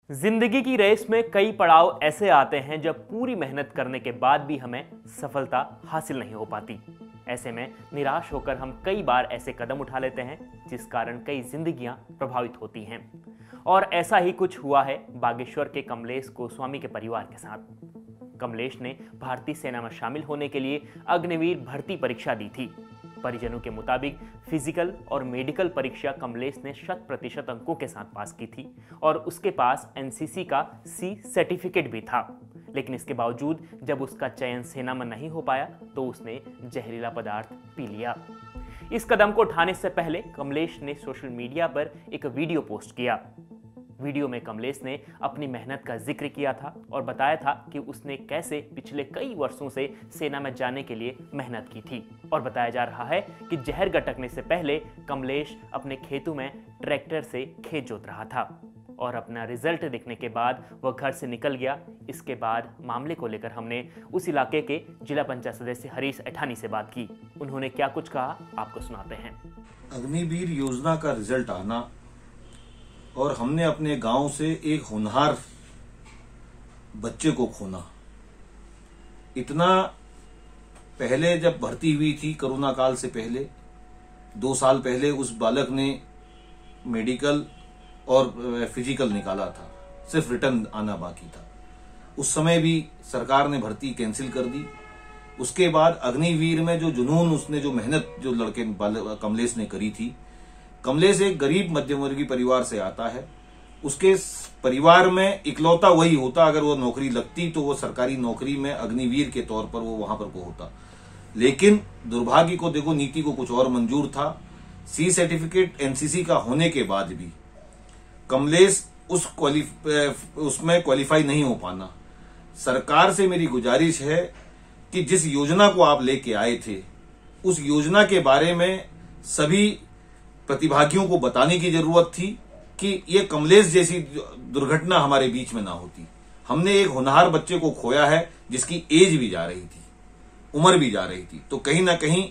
जिंदगी की रेस में कई पड़ाव ऐसे आते हैं जब पूरी मेहनत करने के बाद भी हमें सफलता हासिल नहीं हो पाती। ऐसे में निराश होकर हम कई बार ऐसे कदम उठा लेते हैं जिस कारण कई जिंदगियां प्रभावित होती हैं। और ऐसा ही कुछ हुआ है बागेश्वर के कमलेश गोस्वामी के परिवार के साथ। कमलेश ने भारतीय सेना में शामिल होने के लिए अग्निवीर भर्ती परीक्षा दी थी। परिजनों के मुताबिक फिजिकल और मेडिकल परीक्षा कमलेश ने 100% अंकों के साथ पास की थी और उसके पास एनसीसी का सी सर्टिफिकेट भी था। लेकिन इसके बावजूद जब उसका चयन सेना में नहीं हो पाया तो उसने जहरीला पदार्थ पी लिया। इस कदम को उठाने से पहले कमलेश ने सोशल मीडिया पर एक वीडियो पोस्ट किया। वीडियो में कमलेश ने अपनी मेहनत का जिक्र किया था और बताया था कि उसने कैसे पिछले कई वर्षों से सेना में जाने के लिए मेहनत की थी। और बताया जा रहा है कि जहर गटकने से पहले कमलेश अपने खेतों में ट्रैक्टर से खेत जोत रहा था और अपना रिजल्ट देखने के बाद वह घर से निकल गया। इसके बाद मामले को लेकर हमने उस इलाके के जिला पंचायत सदस्य हरीश ऐठानी से बात की। उन्होंने क्या कुछ कहा आपको सुनाते हैं। अग्निवीर योजना का रिजल्ट आना और हमने अपने गांव से एक होनहार बच्चे को खोना। इतना पहले जब भर्ती हुई थी कोरोना काल से पहले 2 साल पहले उस बालक ने मेडिकल और फिजिकल निकाला था, सिर्फ रिटर्न आना बाकी था। उस समय भी सरकार ने भर्ती कैंसिल कर दी। उसके बाद अग्निवीर में जो जुनून उसने जो मेहनत जो लड़के कमलेश ने करी थी। कमलेश एक गरीब मध्यमवर्गीय परिवार से आता है। उसके परिवार में इकलौता वही होता, अगर वो नौकरी लगती तो वो सरकारी नौकरी में अग्निवीर के तौर पर वो वहां पर को होता। लेकिन दुर्भाग्य को देखो, नीति को कुछ और मंजूर था। सी सर्टिफिकेट एनसीसी का होने के बाद भी कमलेश उसमें क्वालिफाई नहीं हो पाना। सरकार से मेरी गुजारिश है कि जिस योजना को आप लेके आए थे उस योजना के बारे में सभी प्रतिभागियों को बताने की जरूरत थी कि ये कमलेश जैसी दुर्घटना हमारे बीच में ना होती। हमने एक होनहार बच्चे को खोया है जिसकी एज भी जा रही थी, उम्र भी जा रही थी। तो कहीं ना कहीं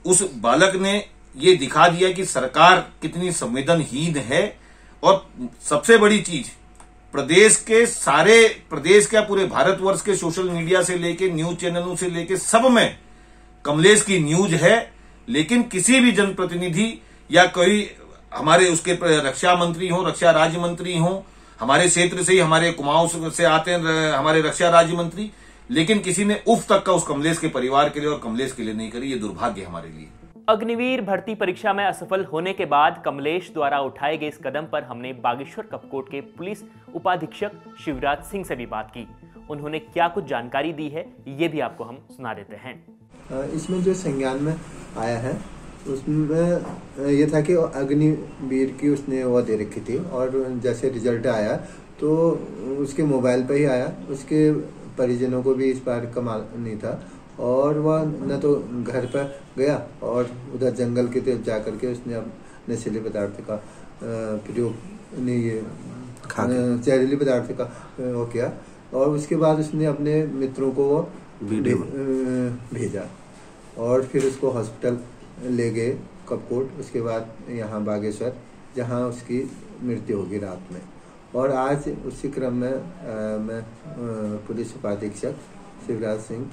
उस बालक ने ये दिखा दिया कि सरकार कितनी संवेदनहीन है। और सबसे बड़ी चीज, प्रदेश का पूरे भारतवर्ष के सोशल मीडिया से लेके न्यूज चैनलों से लेके सब में कमलेश की न्यूज है। लेकिन किसी भी जनप्रतिनिधि या कोई हमारे उसके रक्षा मंत्री हो, रक्षा राज्य मंत्री हो, हमारे क्षेत्र से ही हमारे कुमाऊं से आते हैं हमारे रक्षा राज्य मंत्री, लेकिन किसी ने उफ तक का उस कमलेश के परिवार के लिए और कमलेश के लिए नहीं करी। ये दुर्भाग्य हमारे लिए। अग्निवीर भर्ती परीक्षा में असफल होने के बाद कमलेश द्वारा उठाए गए इस कदम पर हमने बागेश्वर कपकोट के पुलिस उपाधीक्षक शिवराज सिंह से भी बात की। उन्होंने क्या कुछ जानकारी दी है ये भी आपको हम सुना देते हैं। इसमें जो संज्ञान में आया है उसमें यह था कि अग्निवीर की उसने वो दे रखी थी और जैसे रिजल्ट आया तो उसके मोबाइल पे ही आया। उसके परिजनों को भी इस बार का मालूम नहीं था और वह न तो घर पर गया और उधर जंगल की तरफ जा करके उसने अब नशीले पदार्थ का प्रयोग नहीं, ये जहरीले पदार्थ का वो किया। और उसके बाद उसने अपने मित्रों को वो भेजा और फिर उसको हॉस्पिटल ले गए कपकोट। उसके बाद यहाँ बागेश्वर जहाँ उसकी मृत्यु होगी रात में। और आज उसी क्रम में मैं पुलिस उपाधीक्षक शिवराज सिंह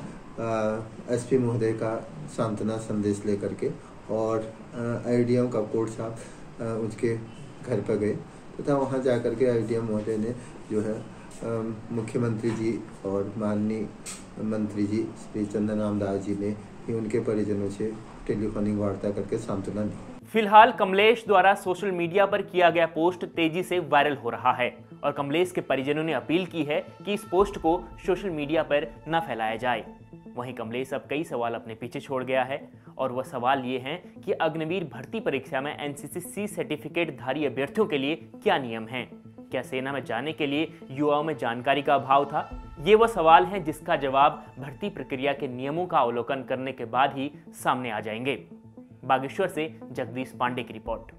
एसपी महोदय का सांत्वना संदेश लेकर के और आईडीएम कपकोट साहब उनके घर पर गए तथा वहाँ जाकर के आईडीएम महोदय ने जो है मुख्यमंत्री जी और माननीय मंत्री जी श्री चंदन रामदास जी ने ही उनके परिजनों से टेलीफोनिक वार्ता करके सांत्वना दी। फिलहाल कमलेश द्वारा सोशल मीडिया पर किया गया पोस्ट तेजी से वायरल हो रहा है और कमलेश के परिजनों ने अपील की है कि इस पोस्ट को सोशल मीडिया पर न फैलाया जाए। वहीं कमलेश अब कई सवाल अपने पीछे छोड़ गया है और वह सवाल ये हैं कि अग्निवीर भर्ती परीक्षा में एनसीसी सी सर्टिफिकेट धारी अभ्यर्थियों के लिए क्या नियम हैं? क्या सेना में जाने के लिए युवाओं में जानकारी का अभाव था? ये वह सवाल हैं जिसका जवाब भर्ती प्रक्रिया के नियमों का अवलोकन करने के बाद ही सामने आ जाएंगे। बागेश्वर से जगदीश पांडे की रिपोर्ट।